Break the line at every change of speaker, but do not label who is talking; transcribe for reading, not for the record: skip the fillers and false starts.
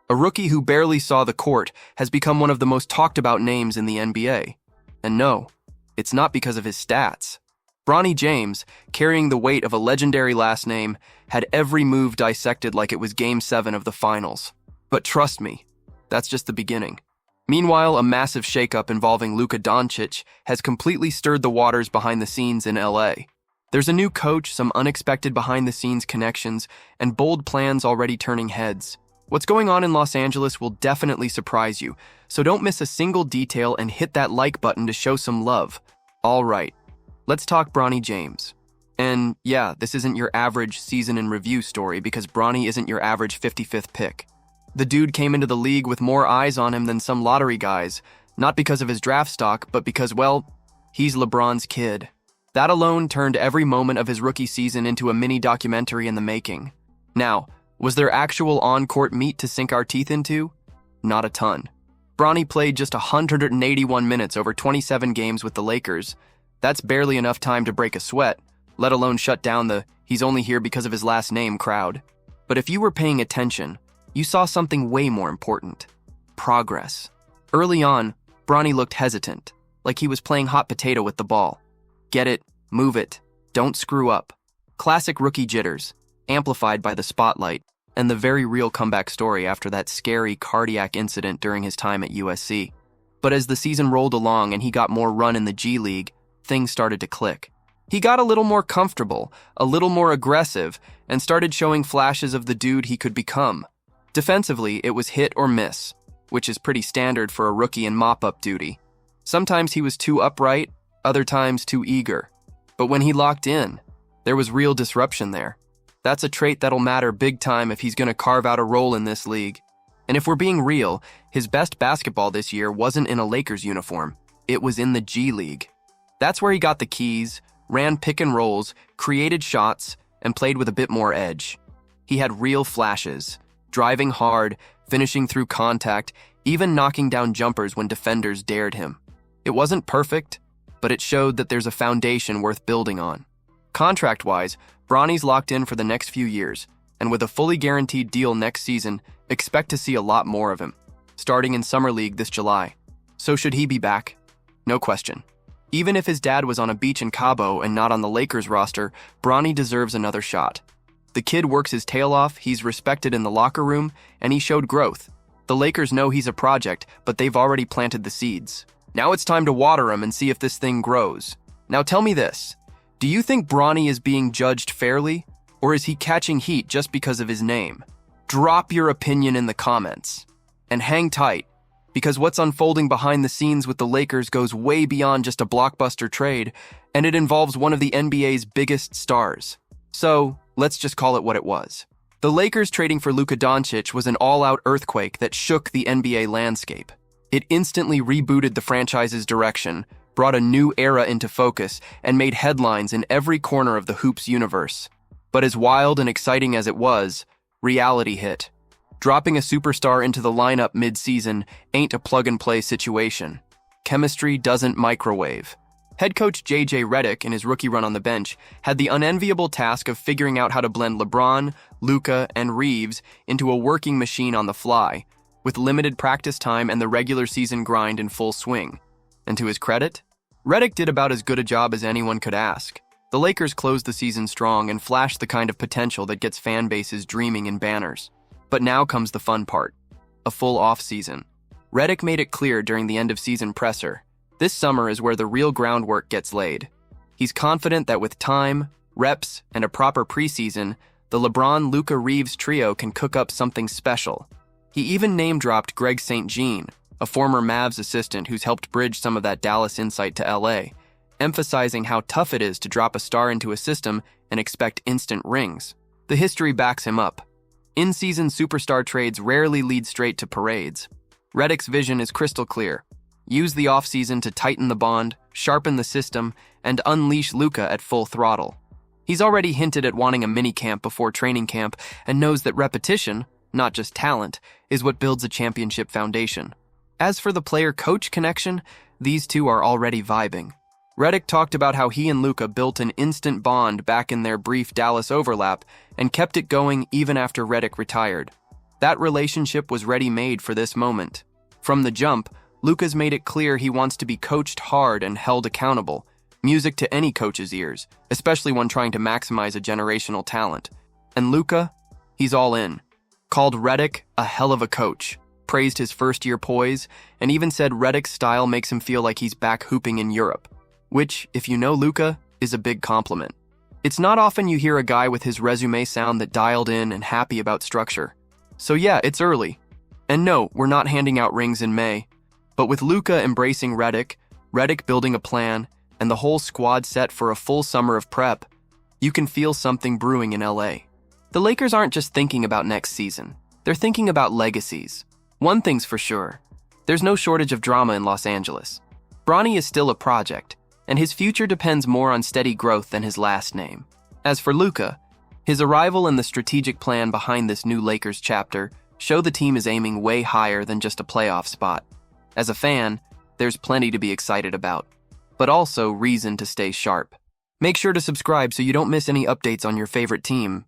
A rookie who barely saw the court has become one of the most talked about names in the NBA. And no, it's not because of his stats. Bronny James, carrying the weight of a legendary last name, had every move dissected like it was Game 7 of the finals. But trust me, that's just the beginning. Meanwhile, a massive shakeup involving Luka Dončić has completely stirred the waters behind the scenes in LA. There's a new coach, some unexpected behind-the-scenes connections, and bold plans already turning heads. What's going on in Los Angeles will definitely surprise you, so don't miss a single detail and hit that like button to show some love. All right, let's talk Bronny James. And yeah, this isn't your average season in review story because Bronny isn't your average 55th pick. The dude came into the league with more eyes on him than some lottery guys, not because of his draft stock, but because, well, he's LeBron's kid. That alone turned every moment of his rookie season into a mini documentary in the making. Now, was there actual on-court meat to sink our teeth into? Not a ton. Bronny played just 181 minutes over 27 games with the Lakers. That's barely enough time to break a sweat, let alone shut down the "he's only here because of his last name" crowd. But if you were paying attention, you saw something way more important. Progress. Early on, Bronny looked hesitant, like he was playing hot potato with the ball. Get it, move it, don't screw up. Classic rookie jitters, amplified by the spotlight, and the very real comeback story after that scary cardiac incident during his time at USC. But as the season rolled along and he got more run in the G League, things started to click. He got a little more comfortable, a little more aggressive, and started showing flashes of the dude he could become. Defensively, it was hit or miss, which is pretty standard for a rookie in mop-up duty. Sometimes he was too upright, other times too eager. But when he locked in, there was real disruption there. That's a trait that'll matter big time if he's going to carve out a role in this league. And if we're being real, his best basketball this year wasn't in a Lakers uniform. It was in the G League. That's where he got the keys, ran pick and rolls, created shots, and played with a bit more edge. He had real flashes, driving hard, finishing through contact, even knocking down jumpers when defenders dared him. It wasn't perfect, but it showed that there's a foundation worth building on. Contract-wise, Bronny's locked in for the next few years, and with a fully guaranteed deal next season, expect to see a lot more of him, starting in Summer League this July. So should he be back? No question. Even if his dad was on a beach in Cabo and not on the Lakers roster, Bronny deserves another shot. The kid works his tail off, he's respected in the locker room, and he showed growth. The Lakers know he's a project, but they've already planted the seeds. Now it's time to water him and see if this thing grows. Now tell me this, do you think Bronny is being judged fairly, or is he catching heat just because of his name? Drop your opinion in the comments. And hang tight, because what's unfolding behind the scenes with the Lakers goes way beyond just a blockbuster trade, and it involves one of the NBA's biggest stars. So, let's just call it what it was. The Lakers trading for Luka Dončić was an all-out earthquake that shook the NBA landscape. It instantly rebooted the franchise's direction, brought a new era into focus, and made headlines in every corner of the Hoops universe. But as wild and exciting as it was, reality hit. Dropping a superstar into the lineup mid-season ain't a plug-and-play situation. Chemistry doesn't microwave. Head coach J.J. Redick, in his rookie run on the bench, had the unenviable task of figuring out how to blend LeBron, Luka, and Reeves into a working machine on the fly, with limited practice time and the regular season grind in full swing. And to his credit, Redick did about as good a job as anyone could ask. The Lakers closed the season strong and flashed the kind of potential that gets fan bases dreaming in banners. But now comes the fun part, a full off-season. Redick made it clear during the end-of-season presser, this summer is where the real groundwork gets laid. He's confident that with time, reps, and a proper preseason, the LeBron-Luka-Reeves trio can cook up something special. He even name-dropped Greg St. Jean, a former Mavs assistant who's helped bridge some of that Dallas insight to LA, emphasizing how tough it is to drop a star into a system and expect instant rings. The history backs him up. In-season superstar trades rarely lead straight to parades. Redick's vision is crystal clear. Use the offseason to tighten the bond, sharpen the system, and unleash Luka at full throttle. He's already hinted at wanting a mini-camp before training camp and knows that repetition, not just talent, is what builds a championship foundation. As for the player-coach connection, these two are already vibing. Redick talked about how he and Luka built an instant bond back in their brief Dallas overlap and kept it going even after Redick retired. That relationship was ready-made for this moment. From the jump, Luka's made it clear he wants to be coached hard and held accountable, music to any coach's ears, especially when trying to maximize a generational talent. And Luka, he's all in. Called Reic a hell of a coach, praised his first-year poise, and even said Reic's style makes him feel like he's back hooping in Europe, which, if you know Luka, is a big compliment. It's not often you hear a guy with his resume sound that dialed in and happy about structure. So yeah, it's early. And no, we're not handing out rings in May. But with Luka embracing Reic building a plan, and the whole squad set for a full summer of prep, you can feel something brewing in LA. The Lakers aren't just thinking about next season. They're thinking about legacies. One thing's for sure. There's no shortage of drama in Los Angeles. Bronny is still a project, and his future depends more on steady growth than his last name. As for Luka, his arrival and the strategic plan behind this new Lakers chapter show the team is aiming way higher than just a playoff spot. As a fan, there's plenty to be excited about, but also reason to stay sharp. Make sure to subscribe so you don't miss any updates on your favorite team.